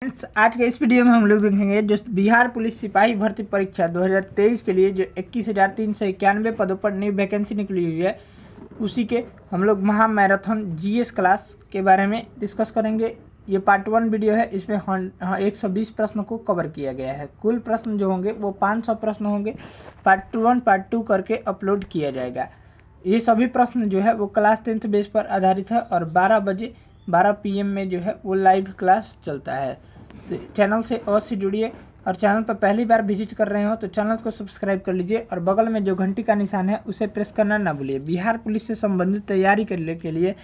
Friends, आज के इस वीडियो में हम लोग देखेंगे जो बिहार पुलिस सिपाही भर्ती परीक्षा 2023 के लिए जो 21,391 पदों पर नई वैकेंसी निकली हुई है, उसी के हम लोग महा मैराथन जीएस क्लास के बारे में डिस्कस करेंगे। ये पार्ट 1 वीडियो है। इसमें 120 प्रश्नों को कवर किया गया है। कुल प्रश्न जो होंगे वो 500 प्रश्न होंगे। पार्ट 1 पार्ट 2 करके अपलोड किया जाएगा। ये सभी प्रश्न जो है वो क्लास 10th बेस पर आधारित है और 12 PM में जो है वो लाइव क्लास चलता है। तो चैनल से अवश्य जुड़िए और चैनल पर पहली बार विजिट कर रहे हो तो चैनल को सब्सक्राइब कर लीजिए और बगल में जो घंटी का निशान है उसे प्रेस करना ना भूलिए। बिहार पुलिस से संबंधित तैयारी करने के लिए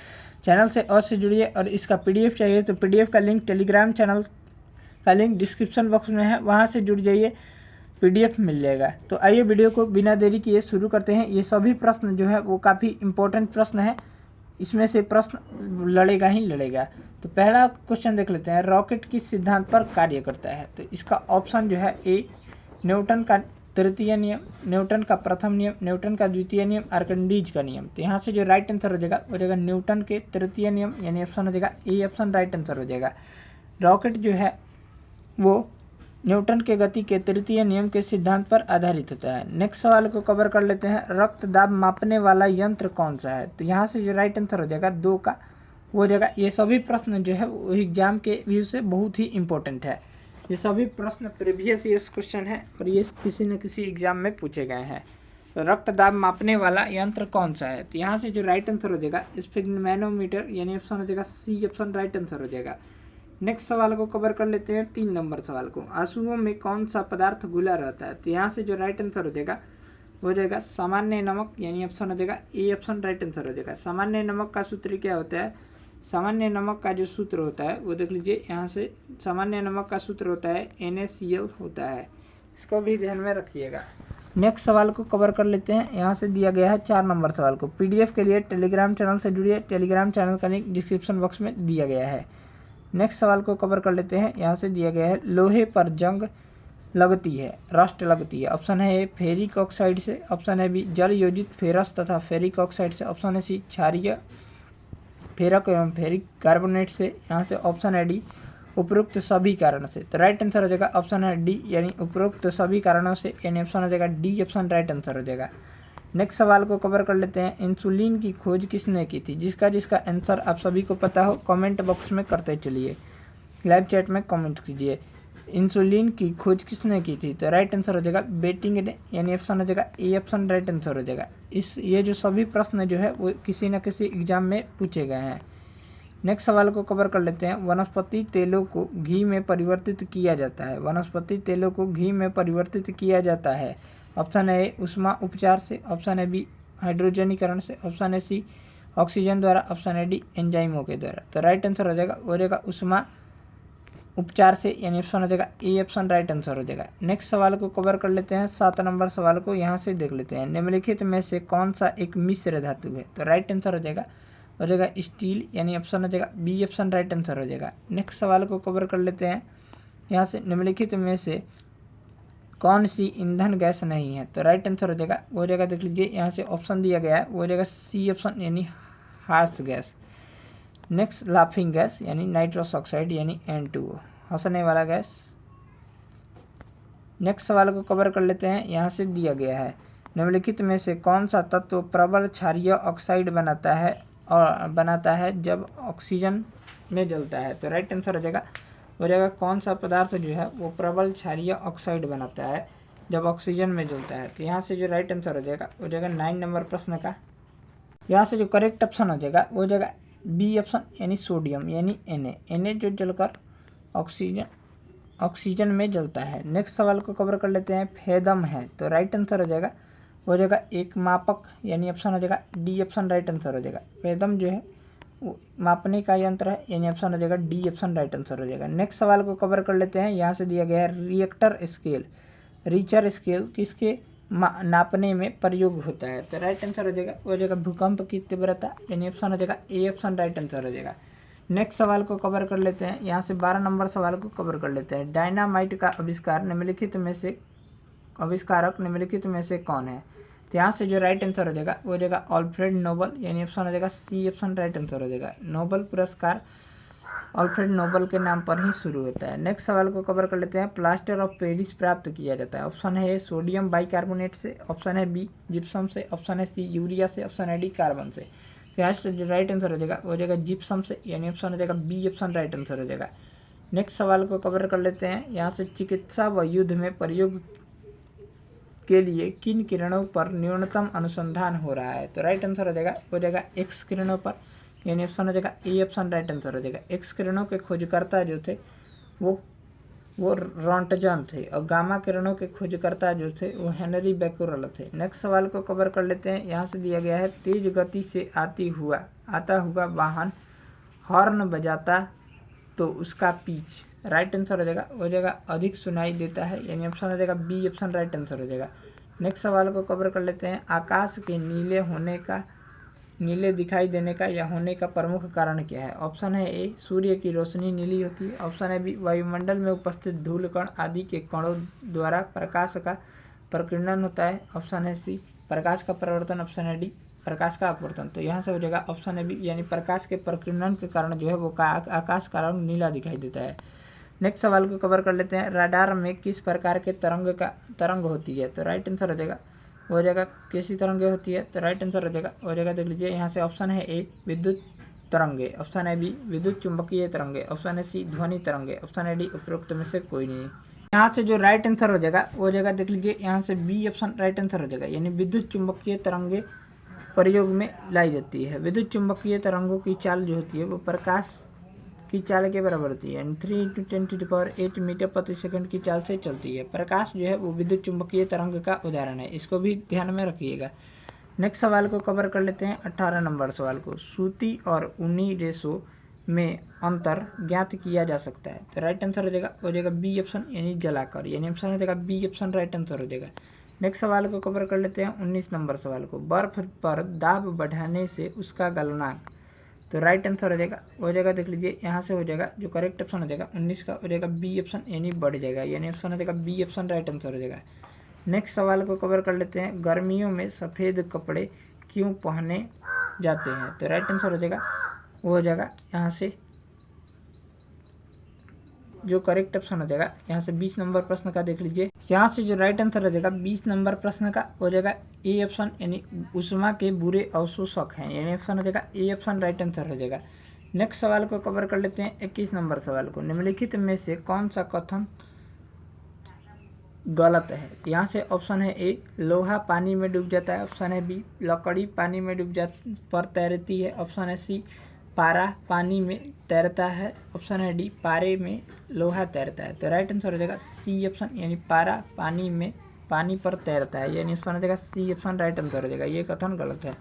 चैनल से अवश्य जुड़िए। और इसका PDF चाहिए तो PDF का लिंक टेलीग्राम चैनल का लिंक डिस्क्रिप्शन बॉक्स में है, वहाँ से जुड़ जाइए, PDF मिल जाएगा। तो आइए वीडियो को बिना देरी किए शुरू करते हैं। ये सभी प्रश्न जो है वो काफ़ी इंपॉर्टेंट प्रश्न है, इसमें से प्रश्न लड़ेगा ही लड़ेगा। तो पहला क्वेश्चन देख लेते हैं, रॉकेट किस सिद्धांत पर कार्य करता है? तो इसका ऑप्शन जो है ए न्यूटन का तृतीय नियम, न्यूटन का प्रथम नियम, न्यूटन का द्वितीय नियम, आर्किमिडीज का नियम। तो यहाँ से जो राइट आंसर हो जाएगा वो जाएगा न्यूटन के तृतीय नियम, यानी ऑप्शन हो जाएगा ए ऑप्शन राइट आंसर हो जाएगा। रॉकेट जो है वो न्यूटन के गति के तृतीय नियम के सिद्धांत पर आधारित होता है। नेक्स्ट सवाल को कवर कर लेते हैं, रक्त दाब मापने वाला यंत्र कौन सा है? तो यहाँ से जो राइट आंसर हो जाएगा 2 का वो हो जाएगा। ये सभी प्रश्न जो है वो एग्जाम के व्यू से बहुत ही इंपॉर्टेंट है। ये सभी प्रश्न प्रीवियस ईयर्स क्वेश्चन है और ये किसी न किसी एग्जाम में पूछे गए हैं। तो रक्त दाब मापने वाला यंत्र कौन सा है? तो यहाँ से जो राइट आंसर हो जाएगा स्फिग्मोमीटर, यानी ऑप्शन हो जाएगा सी ऑप्शन राइट आंसर हो जाएगा। नेक्स्ट सवाल को कवर कर लेते हैं, 3 नंबर सवाल को, आंसुओं में कौन सा पदार्थ घुला रहता है? तो यहाँ से जो राइट आंसर हो जाएगा वो जाएगा सामान्य नमक, यानी ऑप्शन हो जाएगा ए ऑप्शन राइट आंसर हो जाएगा। सामान्य नमक का सूत्र क्या होता है? सामान्य नमक का जो सूत्र होता है वो देख लीजिए, यहाँ से सामान्य नमक का सूत्र होता है NaCl होता है। इसको भी ध्यान में रखिएगा। नेक्स्ट सवाल को कवर कर लेते हैं। यहाँ से दिया गया है 4 नंबर सवाल को, PDF के लिए टेलीग्राम चैनल से जुड़िए, टेलीग्राम चैनल का लिंक डिस्क्रिप्शन बॉक्स में दिया गया है। नेक्स्ट सवाल को कवर कर लेते हैं। यहाँ से दिया गया है, लोहे पर जंग लगती है, रस्ट लगती है। ऑप्शन है ए फेरिक ऑक्साइड से, ऑप्शन है बी जल योजित फेरस तथा फेरिक ऑक्साइड से, ऑप्शन है सी क्षारीय फेरक एवं फेरिक कार्बोनेट से, यहाँ से ऑप्शन है डी उपरोक्त सभी कारणों से। तो राइट आंसर हो जाएगा ऑप्शन है डी, यानी उपरोक्त सभी कारणों से, यानी ऑप्शन हो जाएगा डी ऑप्शन राइट आंसर हो जाएगा। नेक्स्ट सवाल को कवर कर लेते हैं, इंसुलिन की खोज किसने की थी? जिसका आंसर आप सभी को पता हो कमेंट बॉक्स में करते चलिए, लाइव चैट में कमेंट कीजिए। इंसुलिन की खोज किसने की थी? तो राइट आंसर हो जाएगा बेटिंग ने, यानी ऑप्शन हो जाएगा ए ऑप्शन राइट आंसर हो जाएगा। ये जो सभी प्रश्न जो है वो किसी न किसी एग्जाम में पूछे गए हैं। नेक्स्ट सवाल को कवर कर लेते हैं, वनस्पति तेलों को घी में परिवर्तित किया जाता है। वनस्पति तेलों को घी में परिवर्तित किया जाता है। ऑप्शन है ए ऊष्मा उपचार से, ऑप्शन है बी हाइड्रोजनीकरण से, ऑप्शन है सी ऑक्सीजन द्वारा, ऑप्शन है डी एंजाइमों के द्वारा। तो राइट आंसर हो जाएगा वो जाएगा ऊष्मा उपचार से, यानी ऑप्शन हो जाएगा ए ऑप्शन राइट आंसर हो जाएगा। नेक्स्ट सवाल को कवर कर लेते हैं, 7 नंबर सवाल को। यहाँ से देख लेते हैं, निम्नलिखित में से कौन सा एक मिश्र धातु है? तो राइट आंसर हो जाएगा स्टील, यानी ऑप्शन हो जाएगा बी ऑप्शन राइट आंसर हो जाएगा। नेक्स्ट सवाल को कवर कर लेते हैं, यहाँ से निम्नलिखित में से कौन सी ईंधन गैस नहीं है? तो राइट आंसर हो जाएगा वो हो जाएगा, देख लीजिए यहाँ से ऑप्शन दिया गया है वो हो जाएगा सी ऑप्शन, यानी harsh gas. Next laughing gas, यानी नाइट्रस ऑक्साइड, यानी N2O हंसने वाला गैस। नेक्स्ट सवाल को कवर कर लेते हैं, यहाँ से दिया गया है, निम्नलिखित में से कौन सा तत्व प्रबल क्षारीय ऑक्साइड बनाता है जब ऑक्सीजन में जलता है? तो राइट आंसर हो जाएगा कौन सा पदार्थ जो है वो प्रबल क्षारीय ऑक्साइड बनाता है जब ऑक्सीजन में जलता है? तो यहाँ से जो राइट आंसर हो जाएगा 9 नंबर प्रश्न का। यहाँ से जो करेक्ट ऑप्शन हो जाएगा वो हो जाएगा बी ऑप्शन, यानी सोडियम, यानी Na जो जलकर ऑक्सीजन में जलता है। नेक्स्ट सवाल को कवर कर लेते हैं, फेदम है। तो राइट आंसर हो जाएगा वो हो जाएगा एक मापक, यानी ऑप्शन हो जाएगा डी ऑप्शन राइट आंसर हो जाएगा। फेदम जो है वो मापने का यंत्र है, यानी ऑप्शन हो जाएगा डी ऑप्शन राइट आंसर हो जाएगा। नेक्स्ट सवाल को कवर कर लेते हैं, यहाँ से दिया गया है रिएक्टर स्केल, रिचर स्केल किसके नापने में प्रयोग होता है? तो राइट आंसर हो जाएगा भूकंप की तीव्रता, यानी ऑप्शन हो जाएगा ए ऑप्शन राइट आंसर हो जाएगा। नेक्स्ट सवाल को कवर कर लेते हैं, यहाँ से 12 नंबर सवाल को कवर कर लेते हैं, डायनामाइट का आविष्कारक निम्नलिखित में से कौन है? तो यहाँ से जो राइट आंसर हो जाएगा वो हो जाएगा अल्फ्रेड नोबल, यानी ऑप्शन हो जाएगा सी ऑप्शन राइट आंसर हो जाएगा। नोबल पुरस्कार अल्फ्रेड नोबल के नाम पर ही शुरू होता है। नेक्स्ट सवाल को कवर कर लेते हैं। प्लास्टर ऑफ पेरिस प्राप्त किया जाता है। ऑप्शन है ए सोडियम बाइकार्बोनेट से, ऑप्शन है बी जिप्सम से, ऑप्शन है सी यूरिया से, ऑप्शन है डी कार्बन से। तो यहाँ से जो राइट आंसर हो जाएगा वो हो जाएगा जिप्सम से, यानी ऑप्शन हो जाएगा बी ऑप्शन राइट आंसर हो जाएगा। नेक्स्ट सवाल को कवर कर लेते हैं। यहाँ से चिकित्सा व युद्ध में प्रयोग के लिए किन किरणों पर न्यूनतम अनुसंधान हो रहा है। तो राइट आंसर हो जाएगा एक्स किरणों पर, यानी ऑप्शन हो जाएगा ए ऑप्शन राइट आंसर हो जाएगा। एक्स किरणों के खोजकर्ता जो थे वो रॉन्टजन थे, और गामा किरणों के खोजकर्ता जो थे वो हेनरी बैक्यूरेल थे। नेक्स्ट सवाल को कवर कर लेते हैं। यहाँ से दिया गया है तेज गति से आता हुआ वाहन हॉर्न बजाता तो उसका पिच। राइट आंसर हो जाएगा अधिक सुनाई देता है, यानी ऑप्शन हो जाएगा बी ऑप्शन राइट आंसर हो जाएगा। नेक्स्ट सवाल को कवर कर लेते हैं। आकाश के नीले दिखाई देने का या होने का प्रमुख कारण क्या है। ऑप्शन है ए सूर्य की रोशनी नीली होती है, ऑप्शन है बी वायुमंडल में उपस्थित धूल कण आदि के कणों द्वारा प्रकाश का प्रकीर्णन होता है, ऑप्शन है सी प्रकाश का परिवर्तन, ऑप्शन है डी प्रकाश का अपवर्तन। तो यहाँ से हो जाएगा ऑप्शन है बी, यानी प्रकाश के प्रकीर्णन के कारण जो है वो आकाश का रंग नीला दिखाई देता है। नेक्स्ट सवाल को कवर कर लेते हैं। रडार में किस प्रकार के तरंग होती है। तो राइट आंसर हो जाएगा कैसी तरंगे होती है। तो राइट आंसर हो जाएगा देख लीजिए यहाँ से ऑप्शन है ए विद्युत तरंगे, ऑप्शन है बी विद्युत चुंबकीय तरंगे, ऑप्शन है सी ध्वनि तरंगे, ऑप्शन है डी उपरोक्त में से कोई नहीं। यहाँ से जो राइट आंसर हो जाएगा देख लीजिए यहाँ से बी ऑप्शन राइट आंसर हो जाएगा, यानी विद्युत चुंबकीय तरंगे प्रयोग में लाई जाती है। विद्युत चुंबकीय तरंगों की चाल जो होती है वो प्रकाश की चाल के बराबर होती है, 3 × 10⁸ मीटर प्रति सेकंड की चाल से चलती है। प्रकाश जो है वो विद्युत चुंबकीय तरंग का उदाहरण है, इसको भी ध्यान में रखिएगा। नेक्स्ट सवाल को कवर कर लेते हैं। 18 नंबर सवाल को सूती और ऊनी रेशों में अंतर ज्ञात किया जा सकता है। तो राइट आंसर हो जाएगा बी ऑप्शन, यानी जलाकर, यानी ऑप्शन हो जाएगा बी ऑप्शन राइट आंसर हो जाएगा। नेक्स्ट सवाल को कवर कर लेते हैं। 19 नंबर सवाल को बर्फ पर दाब बढ़ाने से उसका गलनांक। तो राइट आंसर हो जाएगा देख लीजिए यहाँ से हो जाएगा जो करेक्ट ऑप्शन हो जाएगा 19 का हो जाएगा बी ऑप्शन, यानी बढ़ जाएगा, यानी ऑप्शन हो जाएगा बी ऑप्शन राइट आंसर हो जाएगा। नेक्स्ट सवाल को कवर कर लेते हैं। गर्मियों में सफ़ेद कपड़े क्यों पहने जाते हैं। तो राइट आंसर हो जाएगा यहाँ से जो करेक्ट ऑप्शन हो जाएगा यहाँ से 20 नंबर प्रश्न का देख लीजिए। यहाँ से जो राइट आंसर हो जाएगा 20 नंबर प्रश्न का हो जाएगा ए ऑप्शन, यानी ऊष्मा के बुरे अवशोषक हैं, यानी ऑप्शन हो जाएगा ए ऑप्शन राइट आंसर हो जाएगा। नेक्स्ट सवाल को कवर कर लेते हैं। 21 नंबर सवाल को निम्नलिखित में से कौन सा कथन गलत है। यहाँ से ऑप्शन है ए लोहा पानी में डूब जाता है, ऑप्शन है बी लकड़ी पानी में डूब पर तैरती है, ऑप्शन है सी पारा पानी में तैरता है, ऑप्शन है डी पारे में लोहा तैरता है। तो राइट आंसर हो जाएगा सी ऑप्शन, यानी पारा पानी पर तैरता है, यानी ऑप्शन हो जाएगा सी ऑप्शन राइट आंसर हो जाएगा। ये कथन गलत है।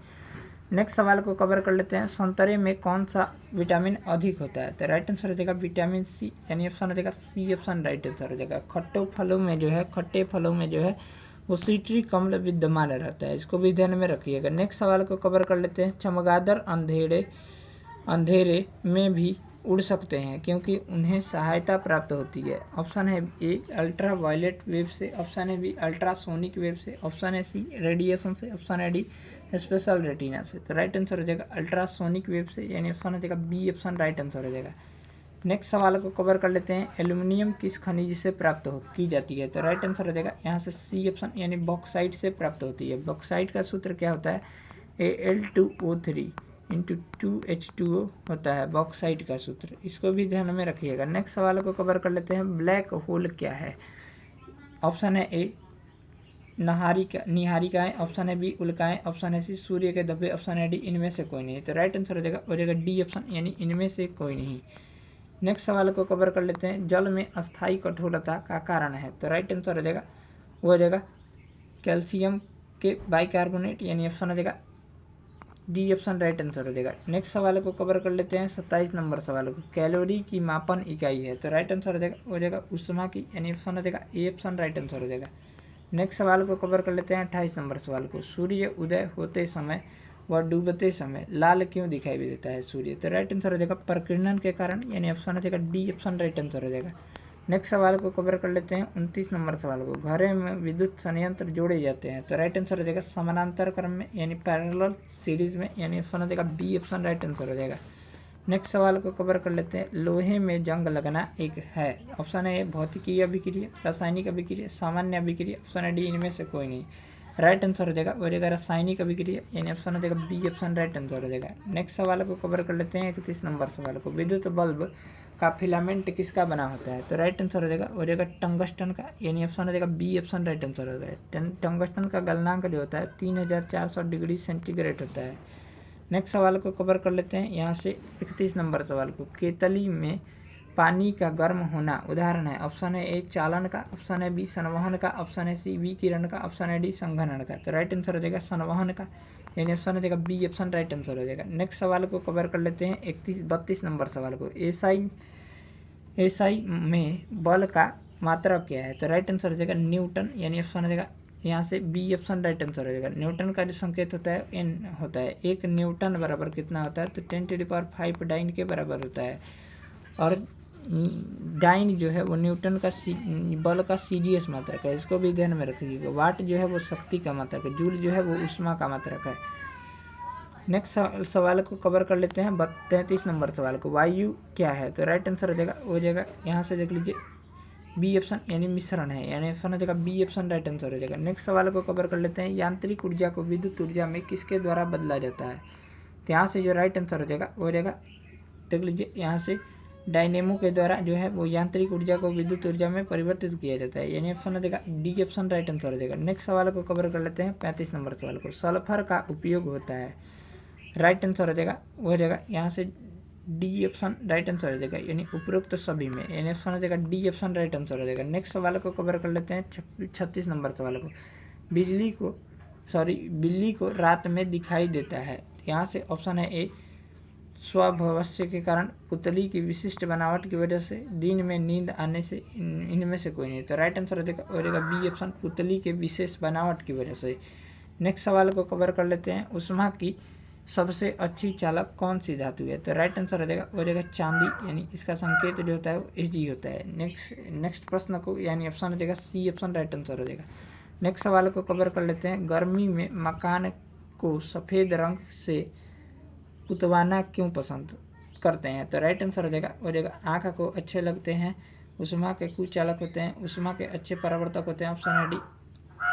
नेक्स्ट सवाल को कवर कर लेते हैं। संतरे में कौन सा विटामिन अधिक होता है। तो राइट आंसर हो जाएगा विटामिन सी, यानी ऑप्शन हो जाएगा सी ऑप्शन राइट आंसर हो जाएगा। खट्टे फलों में जो है वो सिट्रिक अम्ल विद्यमान रहता है, इसको भी ध्यान में रखिएगा। नेक्स्ट सवाल को कवर कर लेते हैं। चमगादड़ अंधेरे में भी उड़ सकते हैं क्योंकि उन्हें सहायता प्राप्त होती है। ऑप्शन है ए अल्ट्रा वायलेट वेव से, ऑप्शन है बी अल्ट्रासोनिक वेव से, ऑप्शन है सी रेडिएशन से, ऑप्शन है डी स्पेशल रेटिना से। तो राइट आंसर हो जाएगा अल्ट्रासोनिक वेव से, यानी ऑप्शन हो जाएगा बी ऑप्शन राइट आंसर हो जाएगा। नेक्स्ट सवाल को कवर कर लेते हैं। एल्यूमिनियम किस खनिज से प्राप्त की जाती है। तो राइट आंसर हो जाएगा यहाँ से सी ऑप्शन, यानी बॉक्साइट से प्राप्त होती है। बॉक्साइट का सूत्र क्या होता है Al2O3 × 2H2O होता है बॉक्साइट का सूत्र, इसको भी ध्यान में रखिएगा। नेक्स्ट सवाल को कवर कर लेते हैं। ब्लैक होल क्या है। ऑप्शन है ए निहारिकाएं, ऑप्शन है बी उल्काएं, ऑप्शन है सी सूर्य के धब्बे, ऑप्शन है डी इनमें से कोई नहीं। तो राइट आंसर हो जाएगा डी ऑप्शन, यानी इनमें से कोई नहीं। नेक्स्ट सवाल को कवर कर लेते हैं। जल में अस्थायी कठोरता का कारण है। तो राइट आंसर हो जाएगा कैल्शियम के बाइकार्बोनेट, यानी ऑप्शन हो जाएगा डी ऑप्शन राइट आंसर हो जाएगा। नेक्स्ट सवाल को कवर कर लेते हैं। 27 नंबर सवाल को कैलोरी की मापन इकाई है। तो राइट आंसर हो जाएगा ऊष्मा की, यानी ऑप्शन हो जाएगा ए ऑप्शन राइट आंसर हो जाएगा। नेक्स्ट सवाल को कवर कर लेते हैं। 28 नंबर सवाल को सूर्य उदय होते समय व डूबते समय लाल क्यों दिखाई देता है सूर्य। तो राइट आंसर हो जाएगा प्रकीर्णन के कारण, यानी ऑप्शन हो जाएगा डी ऑप्शन राइट आंसर हो जाएगा। नेक्स्ट सवाल को कवर कर लेते हैं। 29 नंबर सवाल को घरों में विद्युत संयंत्र जोड़े जाते हैं। तो राइट आंसर हो जाएगा समानांतर क्रम में, यानी पैरेलल सीरीज में, यानी ऑप्शन हो जाएगा बी ऑप्शन राइट आंसर हो जाएगा। नेक्स्ट सवाल को कवर कर लेते हैं। लोहे में जंग लगना एक है। ऑप्शन ए भौतिकीय अभिक्रिया, रासायनिक अभिक्रिया, सामान्य अभिक्रिया, ऑप्शन है डी इनमें से कोई नहीं। राइट आंसर हो जाएगा वो रहेगा रासायनिक अभिक्रिया, यानी ऑप्शन हो जाएगा बी ऑप्शन राइट आंसर हो जाएगा। नेक्स्ट सवाल को कवर कर लेते हैं 31 नंबर सवाल को। विद्युत बल्ब का फिलामेंट किसका बना होता है? तो राइट आंसर हो जाएगा वो रहेगा टंगस्टन का, यानी ऑप्शन हो जाएगा बी ऑप्शन राइट आंसर हो जाएगा। टंगस्टन का गलनांक जो होता है 3400 डिग्री सेंटीग्रेड होता है। नेक्स्ट सवाल को कवर कर लेते हैं यहाँ से 31 नंबर सवाल को। केतली में पानी का गर्म होना उदाहरण है। ऑप्शन है ए चालन का, ऑप्शन है बी संवहन का, ऑप्शन है सी विकिरण का, ऑप्शन है डी संघनन का। तो राइट आंसर हो जाएगा संवहन का, यानी ऑप्शन हो जाएगा बी ऑप्शन राइट आंसर हो जाएगा। नेक्स्ट सवाल को कवर कर लेते हैं 32 नंबर सवाल को। एसआई में बल का मात्रक क्या है? तो राइट आंसर हो जाएगा न्यूटन, यानी ऑप्शन हो जाएगा यहाँ से बी ऑप्शन राइट आंसर हो जाएगा। न्यूटन का जो संकेत होता है एन होता है। एक न्यूटन बराबर कितना होता है? तो 10⁵ डाइन के बराबर होता है। और डाइन जो है वो न्यूटन का बल का सीजीएस मात्रक है, इसको भी ध्यान में रखिएगा। वाट जो है वो शक्ति का मात्रक है, जूल जो है वो ऊष्मा का मात्रक है। नेक्स्ट सवाल को कवर कर लेते हैं 33 नंबर सवाल को। वायु क्या है? तो राइट आंसर हो जाएगा यहाँ से देख लीजिए बी ऑप्शन, यानी मिश्रण है, यानी ऑप्शन हो जाएगा बी ऑप्शन राइट आंसर हो जाएगा। नेक्स्ट सवाल को कवर कर लेते हैं। यांत्रिक ऊर्जा को विद्युत ऊर्जा में किसके द्वारा बदला जाता है? तो यहाँ से जो राइट आंसर हो जाएगा वो हो जाएगा देख लीजिए यहाँ से डायनेमो के द्वारा जो है वो यांत्रिक ऊर्जा को विद्युत ऊर्जा में परिवर्तित किया जाता है, यानी ऑप्शन हो जाएगा डी ऑप्शन राइट आंसर हो जाएगा। नेक्स्ट सवाल को कवर कर लेते हैं 35 नंबर सवाल को। सल्फर का उपयोग होता है। राइट आंसर हो जाएगा वो हो जाएगा यहाँ से डी ऑप्शन राइट आंसर हो जाएगा, यानी उपरोक्त सभी में, यानी ऑप्शन हो जाएगा डी ऑप्शन राइट आंसर हो जाएगा। नेक्स्ट सवाल को कवर कर लेते हैं 36 नंबर सवाल को। बिल्ली को रात में दिखाई देता है। यहाँ से ऑप्शन है ए स्वभवस्य के कारण, पुतली की विशिष्ट बनावट की वजह से, दिन में नींद आने से, इनमें से कोई नहीं। तो राइट आंसर हो जाएगा बी ऑप्शन पुतली के विशेष बनावट की वजह से। नेक्स्ट सवाल को कवर कर लेते हैं। ऊष्मा की सबसे अच्छी चालक कौन सी धातु है? तो राइट आंसर हो जाएगा चांदी, यानी इसका संकेत जो होता है वो Hg होता है। नेक्स्ट प्रश्न को यानी ऑप्शन हो जाएगा सी ऑप्शन राइट आंसर हो जाएगा। नेक्स्ट सवाल को कवर कर लेते हैं। गर्मी में मकान को सफ़ेद रंग से पुतवाना क्यों पसंद करते हैं? तो राइट आंसर हो जाएगा आँख को अच्छे लगते हैं, ऊष्मा के कुचालक होते हैं, ऊष्मा के अच्छे परावर्तक होते हैं, ऑप्शन है डी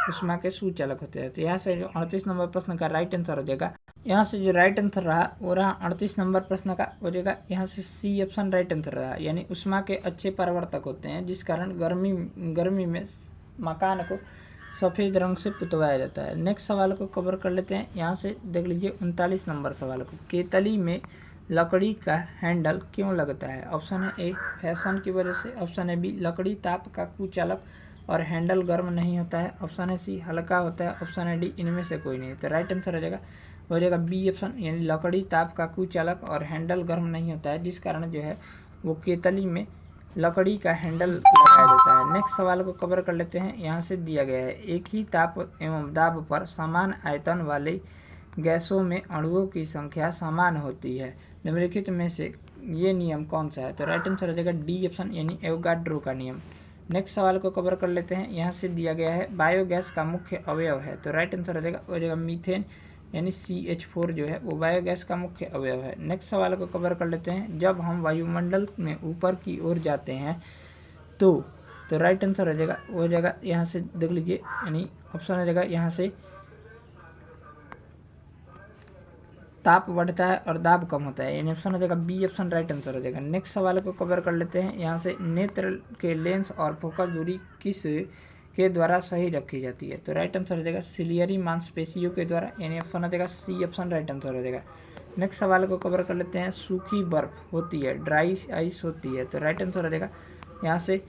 ऊष्मा के सुचालक होते हैं। तो यहाँ से जो 38 नंबर प्रश्न का राइट आंसर हो जाएगा, यहाँ से जो राइट आंसर रहा वो रहा 38 नंबर प्रश्न का हो जाएगा यहाँ से सी ऑप्शन राइट आंसर रहा, यानी ऊष्मा के अच्छे परावर्तक होते हैं, जिस कारण गर्मी में मकान को सफ़ेद रंग से पुतवाया जाता है। नेक्स्ट सवाल को कवर कर लेते हैं। यहाँ से देख लीजिए 39 नंबर सवाल को। केतली में लकड़ी का हैंडल क्यों लगता है? ऑप्शन है ए फैशन की वजह से, ऑप्शन है बी लकड़ी ताप का कुचालक और हैंडल गर्म नहीं होता है, ऑप्शन है सी हल्का होता है, ऑप्शन है डी इनमें से कोई नहीं। तो राइट आंसर हो जाएगा बी ऑप्शन, यानी लकड़ी ताप का कुचालक और हैंडल गर्म नहीं होता है, जिस कारण जो है वो केतली में लकड़ी का हैंडल लगाया जाता है। नेक्स्ट सवाल को कवर कर लेते हैं। यहाँ से दिया गया है एक ही ताप एवं दाब पर समान आयतन वाले गैसों में अणुओं की संख्या समान होती है, निम्नलिखित में से ये नियम कौन सा है? तो राइट आंसर हो जाएगा डी ऑप्शन, यानी एवोगाड्रो का नियम। नेक्स्ट सवाल को कवर कर लेते हैं। यहाँ से दिया गया है बायोगैस का मुख्य अवयव है। तो राइट आंसर हो जाएगा मीथेन, यानी CH4 जो है वो बायोगैस का मुख्य अवयव है। नेक्स्ट सवाल को कवर कर लेते हैं। जब हम वायुमंडल में ऊपर की ओर जाते हैं तो राइट आंसर हो जाएगा यहाँ से देख लीजिए, यानी ऑप्शन हो जाएगा यहाँ से ताप बढ़ता है और दाब कम होता है, यानी ऑप्शन हो जाएगा बी ऑप्शन राइट आंसर हो जाएगा। नेक्स्ट सवाल को कवर कर लेते हैं। यहाँ से नेत्र के लेंस और फोकस दूरी किस के द्वारा सही रखी जाती है? तो राइट आंसर हो जाएगा सिलियरी मांसपेशियों के द्वारा, यानी ऑप्शन हो जाएगा सी ऑप्शन राइट आंसर हो जाएगा। नेक्स्ट सवाल को कवर कर लेते हैं। सूखी बर्फ होती है, ड्राई आइस होती है, तो राइट आंसर हो जाएगा यहाँ से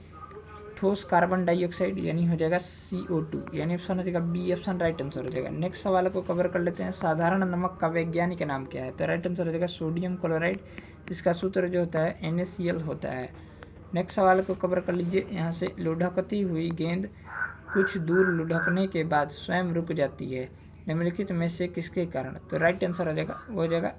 ठोस कार्बन डाइऑक्साइड, यानी हो जाएगा CO2, यानी ऑप्शन हो जाएगा बी ऑप्शन राइट आंसर हो जाएगा। नेक्स्ट सवाल को कवर कर लेते हैं। साधारण नमक का वैज्ञानिक नाम क्या है? तो राइट आंसर हो जाएगा सोडियम क्लोराइड, इसका सूत्र जो होता है NaCl होता है। नेक्स्ट सवाल को कवर कर लीजिए। यहाँ से लुढ़कती हुई गेंद कुछ दूर लुढ़कने के बाद स्वयं रुक जाती है, निम्नलिखित में से किसके कारण? तो राइट आंसर हो जाएगा वो हो जाएगा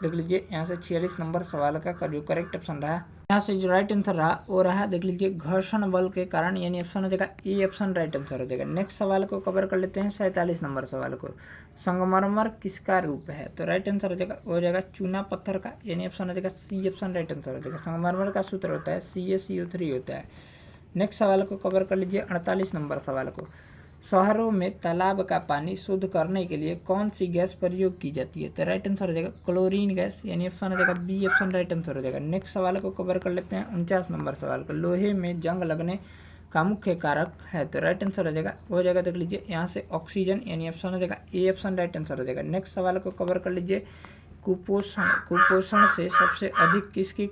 देख लीजिए यहाँ से 46 नंबर सवाल का जो करेक्ट ऑप्शन रहा यहाँ से जो राइट आंसर रहा वो रहा, देख लीजिए, घर्षण बल के कारण, यानी ऑप्शन हो जाएगा ए ऑप्शन राइट आंसर हो जाएगा। नेक्स्ट सवाल को कवर कर लेते हैं, 47 नंबर सवाल को। संगमरमर किसका रूप है? तो राइट आंसर हो जाएगा, हो जाएगा चूना पत्थर का, यानी ऑप्शन हो जाएगा सी ऑप्शन राइट आंसर हो जाएगा। संगमरमर का सूत्र होता है CaCO3 होता है। नेक्स्ट सवाल को कवर कर लीजिए, 48 नंबर सवाल को। शहरों में तालाब का पानी शुद्ध करने के लिए कौन सी गैस प्रयोग की जाती है? तो राइट आंसर हो जाएगा क्लोरीन गैस, यानी ऑप्शन हो जाएगा बी ऑप्शन राइट आंसर हो जाएगा। नेक्स्ट सवाल को कवर कर लेते हैं, 49 नंबर सवाल को। लोहे में जंग लगने का मुख्य कारक है? तो राइट आंसर हो जाएगा देख लीजिए यहाँ से ऑक्सीजन, यानी ऑप्शन हो जाएगा ए ऑप्शन राइट आंसर हो जाएगा। नेक्स्ट सवाल को कवर कर लीजिए, कुपोषण से सबसे अधिक किसकी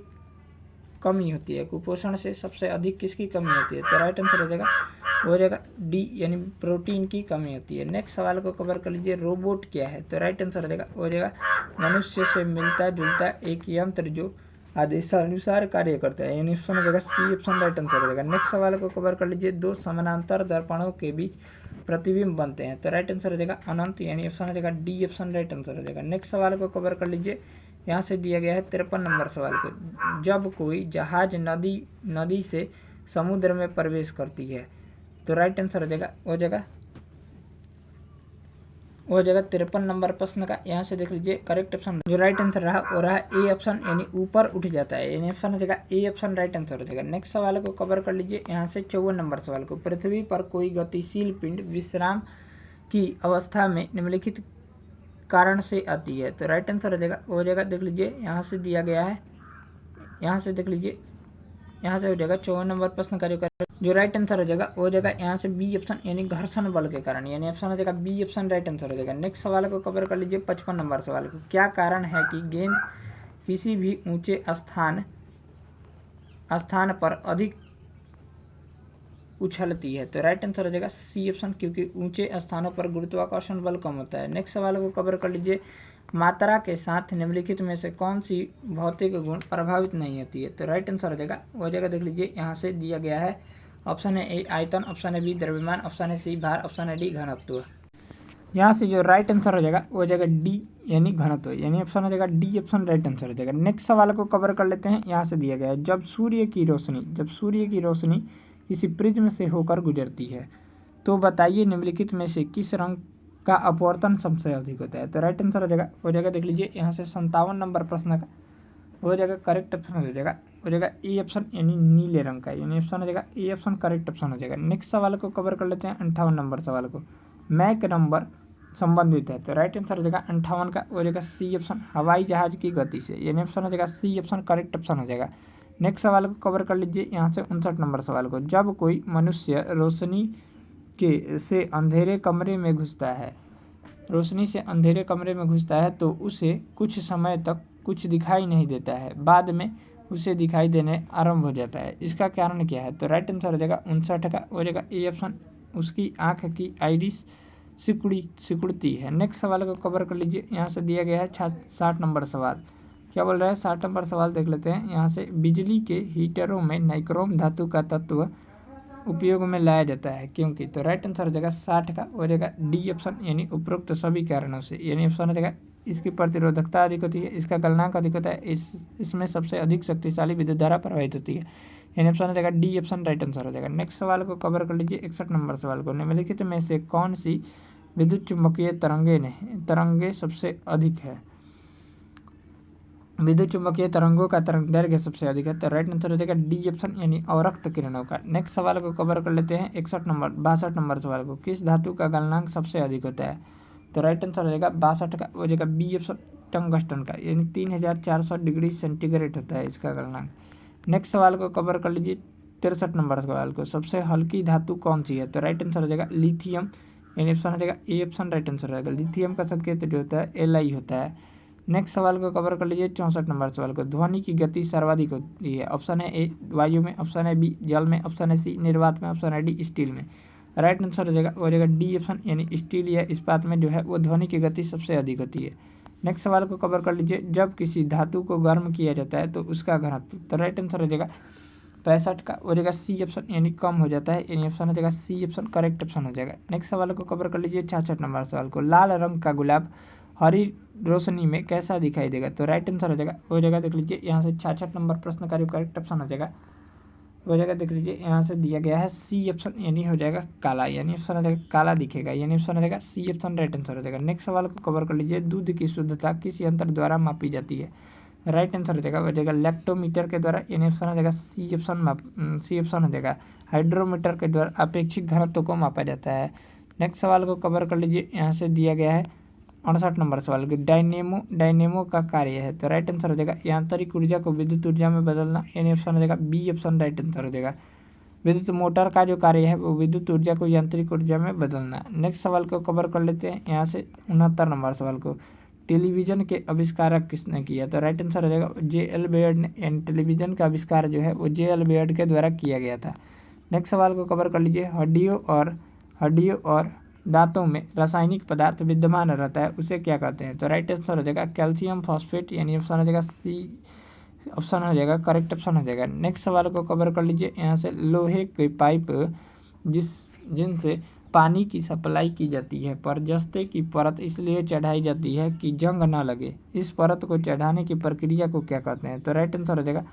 कमी होती है? कुपोषण से सबसे अधिक किसकी कमी होती है? तो राइट आंसर हो जाएगा डी, यानी प्रोटीन की कमी होती है। नेक्स्ट सवाल को कवर कर लीजिए, रोबोट क्या है? तो राइट आंसर हो जाएगा मनुष्य से मिलता जुलता एक यंत्र जो आदेशानुसार कार्य करता है, यानी ऑप्शन हो जाएगा सी ऑप्शन राइट आंसर हो जाएगा। नेक्स्ट सवाल को कवर कर लीजिए, दो समानांतर दर्पणों के बीच प्रतिबिंब बनते हैं? तो राइट आंसर हो जाएगा अनंत, यानी ऑप्शन हो जाएगा डी ऑप्शन राइट आंसर हो जाएगा। नेक्स्ट सवाल को कवर कर लीजिए, यहाँ से दिया गया है 53 नंबर सवाल को। जब कोई जहाज नदी से समुद्र में प्रवेश करती है? तो राइट आंसर हो जाएगा 53 नंबर प्रश्न का। यहाँ से देख लीजिए करेक्ट ऑप्शन जो राइट आंसर रहा वो रहा ए ऑप्शन, यानी ऊपर उठ जाता है, यानी ऑप्शन हो जाएगा ए ऑप्शन राइट आंसर हो जाएगा। नेक्स्ट सवाल को कवर कर लीजिए, यहाँ से 54 नंबर सवाल को। पृथ्वी पर कोई गतिशील पिंड विश्राम की अवस्था में निम्नलिखित कारण से आती है? तो राइट आंसर हो जाएगा देख लीजिए यहाँ से दिया गया है, यहाँ से देख लीजिए, यहाँ से हो जाएगा 54 नंबर प्रश्न का जो राइट आंसर हो जाएगा यहाँ से बी ऑप्शन, यानी घर्षण बल के कारण, यानी ऑप्शन हो जाएगा बी ऑप्शन राइट आंसर हो जाएगा। नेक्स्ट सवाल को कवर कर लीजिए, 55 नंबर सवाल को। क्या कारण है कि गेंद किसी भी ऊंचे स्थान पर अधिक उछलती है? तो राइट आंसर हो जाएगा सी ऑप्शन, क्योंकि ऊंचे स्थानों पर गुरुत्वाकर्षण बल कम होता है। नेक्स्ट सवाल को कवर कर लीजिए, मात्रा के साथ निम्नलिखित में से कौन सी भौतिक गुण प्रभावित नहीं होती है? तो राइट आंसर हो जाएगा देख लीजिए यहाँ से दिया गया है, ऑप्शन है ए आयतन, ऑप्शन है बी द्रव्यमान, ऑप्शन है सी भार, ऑप्शन है डी घनत्व। यहाँ से जो राइट आंसर हो जाएगा डी, यानी घनत्व, यानी ऑप्शन हो जाएगा डी ऑप्शन राइट आंसर हो जाएगा। नेक्स्ट सवाल को कवर कर लेते हैं, यहाँ से दिया गया है, जब सूर्य की रोशनी किसी प्रिज्म से होकर गुजरती है तो बताइए निम्नलिखित में से किस रंग का अपवर्तन सबसे अधिक होता है? तो राइट आंसर हो जाएगा देख लीजिए यहाँ से 57 नंबर प्रश्न का हो जाएगा करेक्ट ऑप्शन हो जाएगा ए ऑप्शन, यानी नीले रंग का, यानी ऑप्शन हो जाएगा ए ऑप्शन करेक्ट ऑप्शन हो जाएगा। नेक्स्ट सवाल को कवर कर लेते हैं, 58 नंबर सवाल को। मैक नंबर संबंधित है? तो राइट आंसर हो जाएगा 58 का हो जाएगा सी ऑप्शन, हवाई जहाज की गति से, यानी ऑप्शन हो जाएगा सी ऑप्शन करेक्ट ऑप्शन हो जाएगा। नेक्स्ट सवाल को कवर कर लीजिए यहाँ से 59 नंबर सवाल को। जब कोई मनुष्य रोशनी से अंधेरे कमरे में घुसता है तो उसे कुछ समय तक कुछ दिखाई नहीं देता है, बाद में उसे दिखाई देने आरंभ हो जाता है, इसका कारण क्या है? तो राइट आंसर हो जाएगा 59 का हो जाएगा ए ऑप्शन, उसकी आँख की आइरिस सिकुड़ती है। नेक्स्ट सवाल को कवर कर लीजिए, यहाँ से दिया गया है 60 नंबर सवाल। क्या बोल रहा है? 60 नंबर सवाल देख लेते हैं यहाँ से। बिजली के हीटरों में नाइक्रोम धातु का तत्व उपयोग में लाया जाता है क्योंकि? तो राइट आंसर हो जाएगा 60 का हो जाएगा डी ऑप्शन, यानी उपरोक्त सभी कारणों से, यानी ऑप्शन हो जाएगा इसकी प्रतिरोधकता अधिक होती है, इसका गलनांक अधिक होता है, इसमें सबसे अधिक शक्तिशाली विद्युत धारा प्रवाहित होती है, यानी ऑप्शन हो जाएगा डी ऑप्शन राइट आंसर हो जाएगा। नेक्स्ट सवाल को कवर कर लीजिए, 61 नंबर सवाल को। निम्नलिखित में से कौन सी विद्युत चुम्बकीय तरंगे सबसे अधिक है? विद्युत चुम्बकीय तरंगों का तरंग दैर्घ्य सबसे अधिक है, तो राइट आंसर हो जाएगा डी ऑप्शन, यानी अवरक्त किरणों का। नेक्स्ट सवाल को कवर कर लेते हैं, 62 नंबर सवाल को। किस धातु का गलनांक सबसे अधिक होता है? तो राइट आंसर हो जाएगा 62 का हो जाएगा बी ऑप्शन टंगस्टन का, यानी 3400 डिग्री सेंटीग्रेड होता है इसका गलनांक। नेक्स्ट सवाल को कवर कर लीजिए, 63 नंबर सवाल को। सबसे हल्की धातु कौन सी है? तो राइट आंसर हो जाएगा लिथियम, यानी ऑप्शन हो जाएगा ए ऑप्शन राइट आंसर हो जाएगा। लिथियम का संकेत जो होता है Li होता है। नेक्स्ट सवाल को कवर कर लीजिए, 64 नंबर सवाल को। ध्वनि की गति सर्वाधिक होती है? ऑप्शन है ए वायु में, ऑप्शन है बी जल में, ऑप्शन है सी निर्वात में, ऑप्शन है डी स्टील में। राइट आंसर हो जाएगा डी ऑप्शन, यानी स्टील या इस्पात में जो है वो ध्वनि की गति सबसे अधिक होती है। नेक्स्ट सवाल को कवर कर लीजिए, जब किसी धातु को गर्म किया जाता है तो उसका घनत्व? तो राइट आंसर हो जाएगा 65 का हो जाएगा सी ऑप्शन, यानी कम हो जाता है, यानी ऑप्शन हो जाएगा सी ऑप्शन करेक्ट ऑप्शन हो जाएगा। नेक्स्ट सवाल को कवर कर लीजिए, 66 नंबर सवाल को। लाल रंग का गुलाब हरी रोशनी में कैसा दिखाई देगा? तो राइट आंसर हो जाएगा वो जगह देख लीजिए यहाँ से 66 नंबर प्रश्न का जो करेक्ट ऑप्शन हो जाएगा वो जगह देख लीजिए यहाँ से दिया गया है सी ऑप्शन, यानी हो जाएगा काला, यानी ऑप्शन हो जाएगा काला दिखेगा, यानी ऑप्शन हो जाएगा सी ऑप्शन राइट आंसर हो जाएगा। नेक्स्ट सवाल को कवर कर लीजिए, दूध की शुद्धता किस यंत्र द्वारा मापी जाती है? राइट आंसर हो जाएगा वो जाएगा लैक्टोमीटर के द्वारा, यानी ऑप्शन हो जाएगा सी ऑप्शन हो जाएगा हाइड्रोमीटर के द्वारा अपेक्षित घनत्व को मापा जाता है। नेक्स्ट सवाल को कवर कर लीजिए, यहाँ से दिया गया है 68 नंबर सवाल की डायनेमो का कार्य है। तो राइट आंसर हो जाएगा यांत्रिक ऊर्जा को विद्युत ऊर्जा में बदलना, यानी ऑप्शन हो जाएगा बी ऑप्शन राइट आंसर हो जाएगा। विद्युत मोटर का जो कार्य है वो विद्युत ऊर्जा को यांत्रिक ऊर्जा में बदलना। नेक्स्ट सवाल को कवर कर लेते हैं, यहाँ से 69 नंबर सवाल को, टेलीविजन के आविष्कारक किसने किया? तो राइट आंसर हो जाएगा जे.एल. बेयर्ड ने, यानी टेलीविजन का आविष्कार जो है वो जे.एल. बेयर्ड के द्वारा किया गया था। नेक्स्ट सवाल को कवर कर लीजिए, हड्डियों और दांतों में रासायनिक पदार्थ विद्यमान रहता है उसे क्या कहते हैं? तो राइट आंसर हो जाएगा कैल्शियम फॉस्फेट, यानी ऑप्शन हो जाएगा सी ऑप्शन हो जाएगा करेक्ट ऑप्शन हो जाएगा। नेक्स्ट सवाल को कवर कर लीजिए, यहाँ से लोहे के पाइप जिनसे पानी की सप्लाई की जाती है पर जस्ते की परत इसलिए चढ़ाई जाती है कि जंग ना लगे, इस परत को चढ़ाने की प्रक्रिया को क्या कहते हैं? तो राइट आंसर हो जाएगा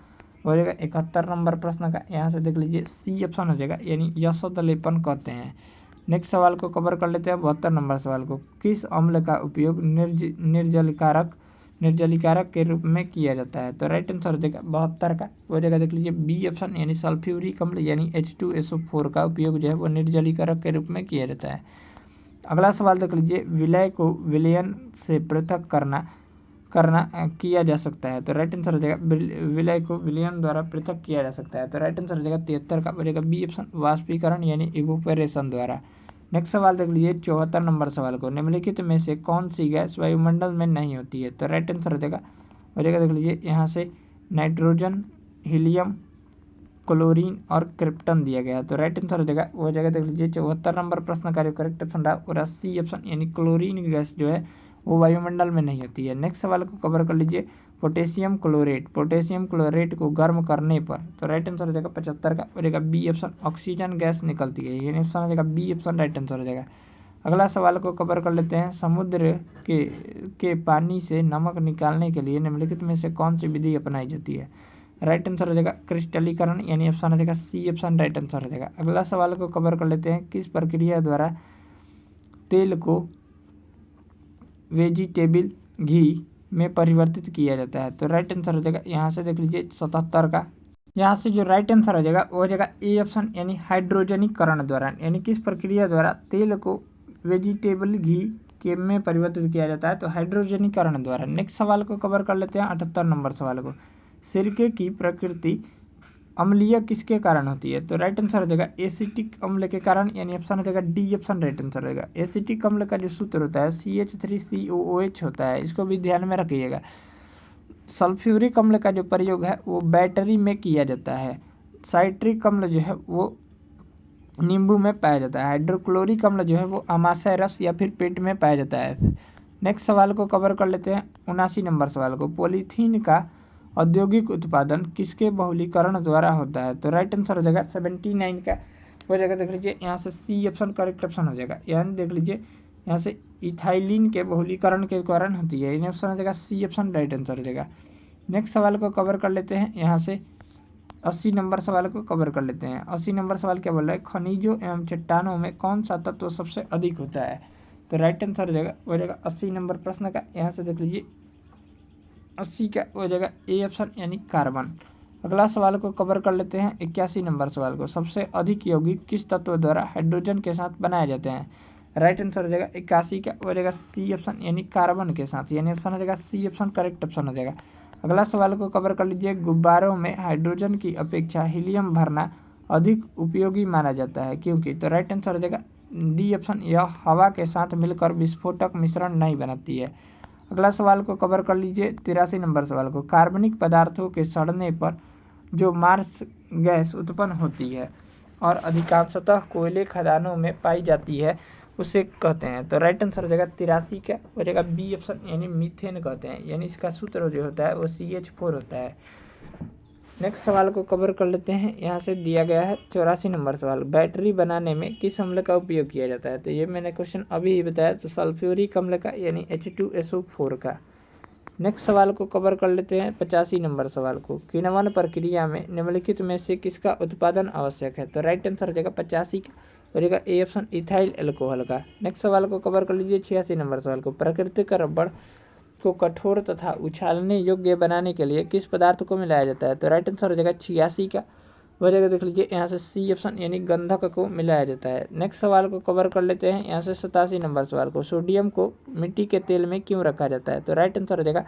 71 नंबर प्रश्न का, यहाँ से देख लीजिए सी ऑप्शन हो जाएगा, यानी यशोद लेपन कहते हैं। नेक्स्ट सवाल को कवर कर लेते हैं 72 नंबर सवाल को, किस अम्ल का उपयोग निर्जलीकारक के रूप में किया जाता है? तो राइट आंसर हो जाएगा 72 का वो जगह देख लीजिए बी ऑप्शन, यानी सल्फ्यूरिक अम्ल यानी H2SO4 का उपयोग जो है वो निर्जलीकारक के रूप में किया जाता है। अगला सवाल देख लीजिए, विलय को विलयन से पृथक करना किया जा सकता है? तो राइट आंसर हो जाएगा विलय को विलयन द्वारा पृथक किया जा सकता है। तो राइट आंसर हो जाएगा 73 का बनेगा बी ऑप्शन वाष्पीकरण यानी इवोपरेशन द्वारा। नेक्स्ट सवाल देख लीजिए 74 नंबर सवाल को, निम्नलिखित में से कौन सी गैस वायुमंडल में नहीं होती है? तो राइट आंसर हो जाएगा देख लीजिए यहाँ से नाइट्रोजन, हीलियम, क्लोरीन और क्रिप्टन दिया गया है। तो राइट आंसर हो जाएगा वो जगह देख लीजिए 74 नंबर प्रश्न का करेक्ट ऑप्शन रहा और सी ऑप्शन, यानी क्लोरीन गैस जो है वो वायुमंडल में नहीं होती है। नेक्स्ट सवाल को कवर कर लीजिए, पोटेशियम क्लोरेट को गर्म करने पर, तो राइट आंसर हो जाएगा 75 का हो जाएगा बी ऑप्शन ऑक्सीजन गैस निकलती है, यानी ऑप्शन हो जाएगा बी ऑप्शन राइट आंसर हो जाएगा। अगला सवाल को कवर कर लेते हैं, समुद्र के पानी से नमक निकालने के लिए निम्नलिखित में से कौन सी विधि अपनाई जाती है? राइट आंसर हो जाएगा क्रिस्टलीकरण, यानी ऑप्शन हो जाएगा सी ऑप्शन राइट आंसर हो जाएगा। अगला सवाल को कवर कर लेते हैं, किस प्रक्रिया द्वारा तेल को वेजिटेबल घी में परिवर्तित किया जाता है? तो राइट आंसर हो जाएगा यहाँ से देख लीजिए 77 का, यहाँ से जो राइट आंसर हो जाएगा वो हो जाएगा ए ऑप्शन, यानी हाइड्रोजनीकरण द्वारा, यानी किस प्रक्रिया द्वारा तेल को वेजिटेबल घी के में परिवर्तित किया जाता है? तो हाइड्रोजनीकरण द्वारा। नेक्स्ट सवाल को कवर कर लेते हैं 78 नंबर सवाल को, सिरके की प्रकृति अम्लीय किसके कारण होती है? तो राइट आंसर हो जाएगा एसिटिक अम्ल के कारण, यानी ऑप्शन हो जाएगा डी ऑप्शन राइट आंसर रहेगा। एसिटिक अम्ल का जो सूत्र होता है CH3COOH होता है, इसको भी ध्यान में रखिएगा। सल्फ्यूरिक अम्ल का जो प्रयोग है वो बैटरी में किया जाता है। साइट्रिक अम्ल जो है वो नींबू में पाया जाता है। हाइड्रोक्लोरिक अम्ल जो है वो अमाशय रस या फिर पेट में पाया जाता है। नेक्स्ट सवाल को कवर कर लेते हैं 79 नंबर सवाल को, पॉलीथीन का औद्योगिक उत्पादन किसके बहुलीकरण द्वारा होता है? तो राइट आंसर हो जाएगा 79 का हो जाएगा देख लीजिए यहाँ से सी ऑप्शन करेक्ट ऑप्शन हो जाएगा, यानी देख लीजिए यहाँ से इथाइलिन के बहुलीकरण के कारण होती है, यानी ऑप्शन हो जाएगा सी ऑप्शन राइट आंसर हो जाएगा। नेक्स्ट सवाल को कवर कर लेते हैं, यहाँ से 80 नंबर सवाल को कवर कर लेते हैं। 80 नंबर सवाल क्या बोल रहा है, खनिजों एवं चट्टानों में कौन सा तत्व सबसे अधिक होता है? तो राइट आंसर हो जाएगा 80 नंबर प्रश्न का, यहाँ से देख लीजिए 80 का हो जाएगा ए ऑप्शन, यानी कार्बन। अगला सवाल को कवर कर लेते हैं 81 नंबर सवाल को, सबसे अधिक यौगिक किस तत्व द्वारा हाइड्रोजन के साथ बनाए जाते हैं? राइट आंसर हो जाएगा 81 का हो जाएगा सी ऑप्शन, यानी कार्बन के साथ, यानी ऑप्शन हो जाएगा सी ऑप्शन करेक्ट ऑप्शन हो जाएगा। अगला सवाल को कवर कर लीजिए, गुब्बारों में हाइड्रोजन की अपेक्षा हीलियम भरना अधिक उपयोगी माना जाता है क्योंकि? तो राइट आंसर हो जाएगा डी ऑप्शन, यह हवा के साथ मिलकर विस्फोटक मिश्रण नहीं बनाती है। अगला सवाल को कवर कर लीजिए 83 नंबर सवाल को, कार्बनिक पदार्थों के सड़ने पर जो मार्स गैस उत्पन्न होती है और अधिकांशतः कोयले खदानों में पाई जाती है उसे कहते हैं? तो राइट आंसर हो जाएगा 83 का हो जाएगा बी ऑप्शन, यानी मीथेन कहते हैं, यानी इसका सूत्र जो होता है वो CH4 होता है। नेक्स्ट सवाल को कवर कर लेते हैं। यहाँ से दिया गया है 84 नंबर सवाल, बैटरी बनाने में किस अम्ल का उपयोग किया जाता है। तो ये मैंने क्वेश्चन अभी ही बताया, तो सल्फ्यूरिक अम्ल का यानी H2SO4 का। नेक्स्ट सवाल को कवर कर लेते हैं 85 नंबर सवाल को, किण्वन प्रक्रिया में निम्नलिखित में से किसका उत्पादन आवश्यक है। तो राइट आंसर हो जाएगा 85 का, हो जाएगा ए ऑप्शन इथाइल एल्कोहल का। नेक्स्ट सवाल को कवर कर लीजिए 86 नंबर सवाल को, प्राकृतिक रबड़ को कठोर तथा उछालने योग्य बनाने के लिए किस पदार्थ को मिलाया जाता है। तो राइट आंसर हो जाएगा 86 का, हो जाएगा देख लीजिए यहाँ से सी ऑप्शन यानी गंधक को मिलाया जाता है। नेक्स्ट सवाल को कवर कर लेते हैं यहाँ से 87 नंबर सवाल को, सोडियम को मिट्टी के तेल में क्यों रखा जाता है। तो राइट आंसर हो जाएगा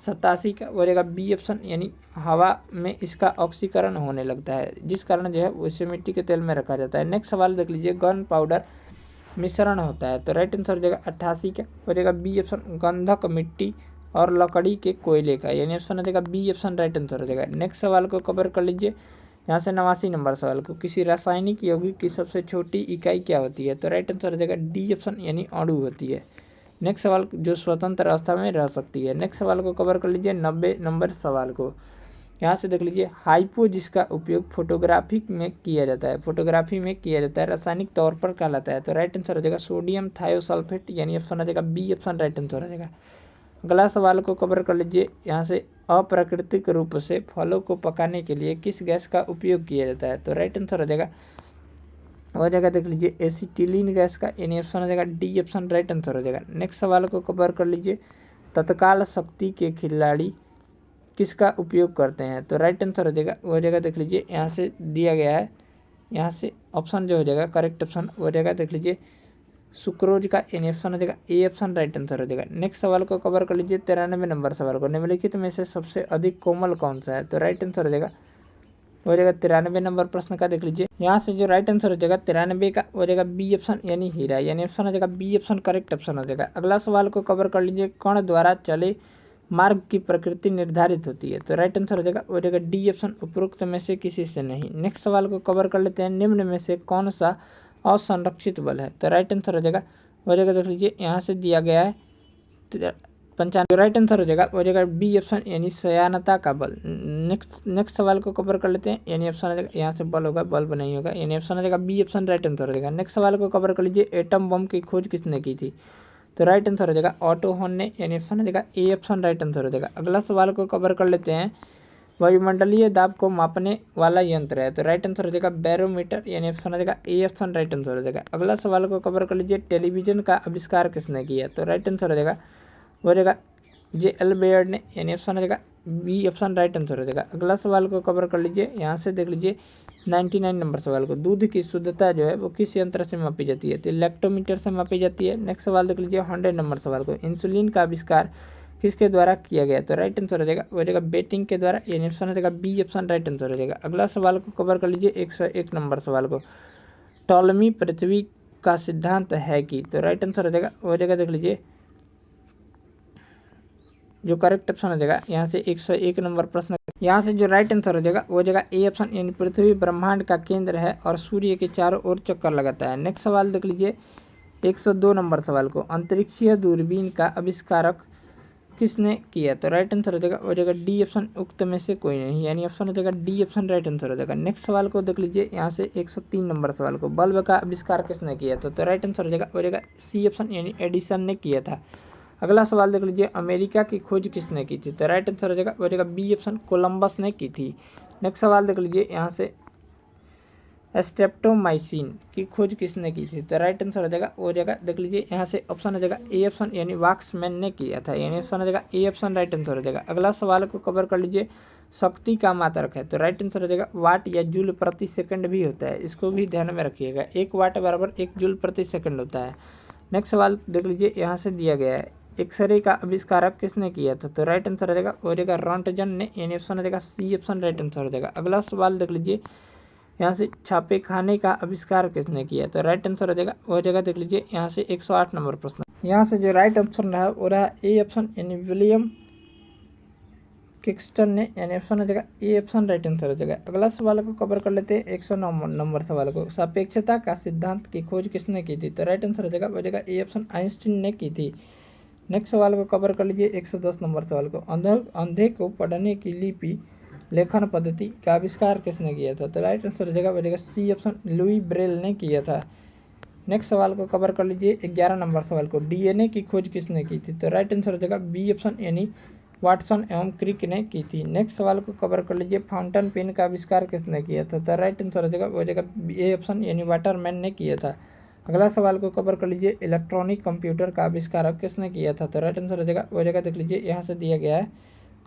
87 का, हो जाएगा बी ऑप्शन यानी हवा में इसका ऑक्सीकरण होने लगता है, जिस कारण जो है उसे मिट्टी के तेल में रखा जाता है। नेक्स्ट सवाल देख लीजिए, गन पाउडर मिश्रण होता है। तो राइट आंसर हो जाएगा 88 का, हो जाएगा बी ऑप्शन गंधक मिट्टी और लकड़ी के कोयले का, यानी ऑप्शन हो जाएगा बी ऑप्शन राइट आंसर हो जाएगा। नेक्स्ट सवाल को कवर कर लीजिए यहाँ से 89 नंबर सवाल को, किसी रासायनिक यौगिक की सबसे छोटी इकाई क्या होती है। तो राइट आंसर हो जाएगा डी ऑप्शन यानी अणु होती है। नेक्स्ट सवाल, जो स्वतंत्र अवस्था में रह सकती है। नेक्स्ट सवाल को कवर कर लीजिए 90 नंबर सवाल को, यहाँ से देख लीजिए, हाइपो जिसका उपयोग फोटोग्राफी में किया जाता है, फोटोग्राफी में किया जाता है, रासायनिक तौर पर कहलाता है। तो राइट आंसर हो जाएगा सोडियम थायोसल्फेट, यानी ऑप्शन हो जाएगा बी ऑप्शन राइट आंसर हो जाएगा। अगला सवाल को कवर कर लीजिए यहाँ से, अप्राकृतिक रूप से फलों को पकाने के लिए किस गैस का उपयोग किया जाता है। तो राइट आंसर हो जाएगा देख लीजिए एसिटिलीन गैस का, यानी ऑप्शन हो जाएगा डी ऑप्शन राइट आंसर हो जाएगा। नेक्स्ट सवाल को कवर कर लीजिए, तत्काल शक्ति के खिलाड़ी किसका उपयोग करते हैं। तो राइट आंसर हो जाएगा देख लीजिए यहाँ से दिया गया है, यहाँ से ऑप्शन जो हो जाएगा करेक्ट ऑप्शन हो जाएगा देख लीजिए सुक्रोज का, यानी ऑप्शन हो जाएगा ए ऑप्शन राइट आंसर हो जाएगा। नेक्स्ट सवाल को कवर कर लीजिए 93 नंबर सवाल को, निम्नलिखित में से सबसे अधिक कोमल कौन सा है। तो राइट आंसर हो जाएगा 93 नंबर प्रश्न का देख लीजिए, यहाँ से जो राइट आंसर हो जाएगा 93 का हो जाएगा बी ऑप्शन यानी हीरा, यानी ऑप्शन हो जाएगा बी ऑप्शन करेक्ट ऑप्शन हो जाएगा। अगला सवाल को कवर कर लीजिए, कण द्वारा चले मार्ग की प्रकृति निर्धारित होती है। तो राइट आंसर हो जाएगा डी ऑप्शन उपरोक्त में से किसी से नहीं। नेक्स्ट सवाल को कवर कर लेते हैं, निम्न में से कौन सा असंरक्षित बल है। तो राइट आंसर हो जाएगा देख लीजिए यहाँ से दिया गया है 95, राइट आंसर हो जाएगा बी ऑप्शन यानी सयानता का बल। नेक्स्ट सवाल को कवर कर लेते हैं, यानी ऑप्शन हो जाएगा यहाँ से बल होगा, बल्ब नहीं होगा, यानी ऑप्शन हो जाएगा बी ऑप्शन राइट आंसर हो जाएगा। नेक्स्ट सवाल को कवर कर लीजिए, एटम बम की खोज किसने की थी। तो राइट आंसर हो जाएगा ऑटो हॉर्न ने, यानी ऑप्शन हो जाएगा ए ऑप्शन राइट आंसर हो जाएगा। अगला सवाल को कवर कर लेते हैं, वायुमंडलीय दाब को मापने वाला यंत्र है। तो राइट आंसर हो जाएगा बैरोमीटर, यानी ऑप्शन हो जाएगा ए ऑप्शन राइट आंसर हो जाएगा। अगला सवाल को कवर कर लीजिए, टेलीविजन का आविष्कार किसने किया। तो राइट आंसर हो जाएगा जे एल बेयर्ड ने, यानी ऑप्शन हो जाएगा बी ऑप्शन राइट आंसर हो जाएगा। अगला सवाल को कवर कर लीजिए यहाँ से देख लीजिए 99 नंबर सवाल को, दूध की शुद्धता जो है वो किस यंत्र से मापी जाती है। तो लैक्टोमीटर से मापी जाती है। नेक्स्ट सवाल देख लीजिए 100 नंबर सवाल को, इंसुलिन का आविष्कार किसके द्वारा किया गया। तो राइट आंसर हो जाएगा बेटिंग के द्वारा, यानी ऑप्शन हो जाएगा बी ऑप्शन राइट आंसर हो जाएगा। अगला सवाल को कवर कर लीजिए 101 नंबर सवाल को, टॉलमी पृथ्वी का सिद्धांत है कि। तो राइट आंसर हो जाएगा देख लीजिए जो करेक्ट ऑप्शन हो जाएगा यहाँ से 101 नंबर प्रश्न, यहाँ से जो राइट आंसर हो जाएगा ए ऑप्शन, यानी पृथ्वी ब्रह्मांड का केंद्र है और सूर्य के चारों ओर चक्कर लगाता है। नेक्स्ट सवाल देख लीजिए 102 नंबर सवाल को, अंतरिक्षीय दूरबीन का आविष्कारक किसने किया। तो राइट आंसर हो जाएगा डी ऑप्शन उक्त में से कोई नहीं, यानी ऑप्शन हो जाएगा डी ऑप्शन राइट आंसर हो जाएगा। नेक्स्ट सवाल को देख लीजिए यहाँ से 103 नंबर सवाल को, बल्ब का आविष्कार किसने किया। तो राइट आंसर हो जाएगा सी ऑप्शन यानी एडिसन ने किया था। अगला सवाल देख लीजिए, अमेरिका की खोज किसने की थी। तो राइट आंसर हो जाएगा बी ऑप्शन कोलंबस ने की थी। नेक्स्ट सवाल देख लीजिए यहाँ से स्ट्रेप्टोमाइसिन की खोज किसने की थी। तो राइट आंसर हो जाएगा देख लीजिए यहाँ से ऑप्शन हो जाएगा ए ऑप्शन यानी वाक्समैन ने किया था, यानी ऑप्शन हो जाएगा ए ऑप्शन राइट आंसर हो जाएगा। अगला सवाल को कवर कर लीजिए, शक्ति का मात्रक है। तो राइट आंसर हो जाएगा वाट या जूल प्रति सेकंड भी होता है, इसको भी ध्यान में रखिएगा, 1 वाट बराबर 1 जूल प्रति सेकंड होता है। नेक्स्ट सवाल देख लीजिए यहाँ से दिया गया है, एक्सरे का आविष्कारक किसने किया था। तो राइट आंसर हो जाएगा रॉन्टजन ने, यानी ऑप्शन हो जाएगा सी ऑप्शन राइट आंसर हो जाएगा। अगला सवाल देख लीजिए यहाँ से छापे खाने का आविष्कार किसने किया। तो राइट आंसर हो जाएगा देख लीजिए यहाँ से 108 नंबर प्रश्न, यहाँ से जो राइट ऑप्शन रहा वो रहा ए ऑप्शन यानी विलियम किक्सटन ने, यानी ऑप्शन हो जाएगा ए ऑप्शन राइट आंसर हो जाएगा। अगला सवाल को कवर कर लेते हैं 109 नंबर सवाल को, सापेक्षता का सिद्धांत की खोज किसने की थी। तो राइट आंसर हो जाएगा ए ऑप्शन आइंस्टीन ने की थी। नेक्स्ट सवाल को कवर कर लीजिए 110 नंबर सवाल को, अंधे को पढ़ने की लिपि लेखन पद्धति का आविष्कार किसने किया था? तो राइट आंसर हो जाएगा सी ऑप्शन, लुई ब्रेल ने किया था। नेक्स्ट सवाल को कवर कर लीजिए 11 नंबर सवाल को, डीएनए की खोज किसने की थी? तो राइट आंसर हो जाएगा बी ऑप्शन यानी वाटसन एवं क्रिक ने की थी। नेक्स्ट सवाल को कवर कर लीजिए, फाउंटेन पेन का आविष्कार किसने किया था? तो राइट आंसर हो जाएगा ए ऑप्शन यानी वाटरमैन ने किया था। अगला सवाल को कवर कर लीजिए, इलेक्ट्रॉनिक कंप्यूटर का आविष्कार किसने किया था? तो राइट आंसर हो जाएगा देख लीजिए यहाँ से दिया गया है,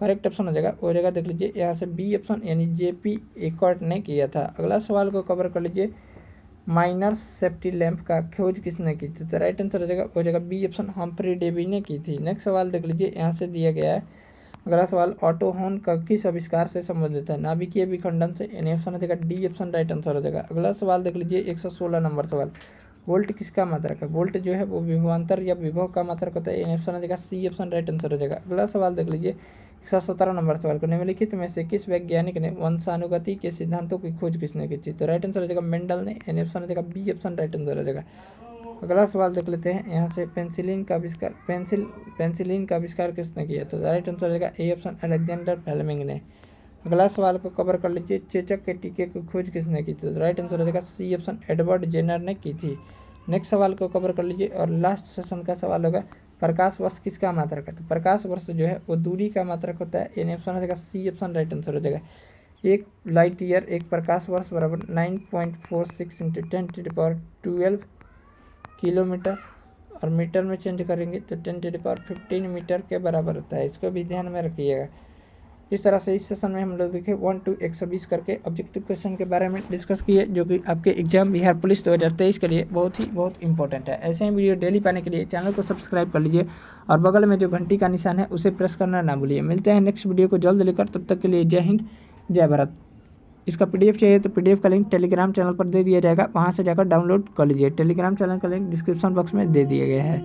करेक्ट ऑप्शन हो जाएगा देख लीजिए यहाँ से बी ऑप्शन यानी जेपी एकॉर्ड ने किया था। अगला सवाल को कवर कर लीजिए, माइनर्स सेफ्टी लैंप का खोज किसने की थी? तो राइट आंसर हो जाएगा बी ऑप्शन हम्फ्री डेवी ने की थी। नेक्स्ट सवाल देख लीजिए यहाँ से दिया गया है, अगला सवाल ऑटो हॉर्न का किस आविष्कार से संबंधित है? नाभिकीय विखंडन से। यानी ऑप्शन हो जाएगा डी ऑप्शन राइट आंसर हो जाएगा। अगला सवाल देख लीजिए 116 नंबर सवाल, वोल्ट किसका मात्रक है? वोल्ट जो है वो विभवांतर या विभव का मात्रक होता है। ऑप्शन हो जाएगा सी ऑप्शन राइट आंसर हो जाएगा। अगला सवाल देख लीजिए 117 नंबर सवाल को, निम्नलिखित में से किस वैज्ञानिक ने वंशानुगति के सिद्धांतों की खोज किसने की थी? तो राइट आंसर हो जाएगा मेंडल ने। ऑप्शन हो जाएगा बी ऑप्शन राइट आंसर हो जाएगा। अगला सवाल देख लेते हैं यहाँ से, पेंसिलिन का आविष्कार किसने किया? तो राइट आंसर हो जाएगा ए ऑप्शन अलेक्जेंडर फ्लेमिंग ने। अगला सवाल को कवर कर लीजिए, चेचक के टीके की खोज किसने की? तो राइट आंसर हो जाएगा सी ऑप्शन एडवर्ड जेनर ने की थी। नेक्स्ट सवाल को कवर कर लीजिए और लास्ट सेशन का सवाल होगा, प्रकाश वर्ष किसका मात्रक है? तो प्रकाश वर्ष जो है वो दूरी का मात्रक होता है। यानी ऑप्शन हो जाएगा सी ऑप्शन राइट आंसर हो जाएगा। एक लाइट ईयर, एक प्रकाश वर्ष बराबर 9.46 इंटू 10⁻12 किलोमीटर, और मीटर में चेंज करेंगे तो 10⁻15 मीटर के बराबर होता है। इसको भी ध्यान में रखिएगा। इस तरह से इस सेशन में हम लोग देखे 1 to 120 करके ऑब्जेक्टिव क्वेश्चन के बारे में डिस्कस किए, जो कि आपके एग्जाम बिहार पुलिस 2023 के लिए बहुत इंपॉर्टेंट है। ऐसे ही वीडियो डेली पाने के लिए चैनल को सब्सक्राइब कर लीजिए और बगल में जो घंटी का निशान है उसे प्रेस करना ना भूलिए। मिलते हैं नेक्स्ट वीडियो को जल्द लेकर, तब तक के लिए जय हिंद जय भारत। इसका पीडीएफ चाहिए तो पीडीएफ का लिंक टेलीग्राम चैनल पर दे दिया जाएगा, वहाँ से जाकर डाउनलोड कर लीजिए। टेलीग्राम चैनल का लिंक डिस्क्रिप्शन बॉक्स में दे दिया गया है।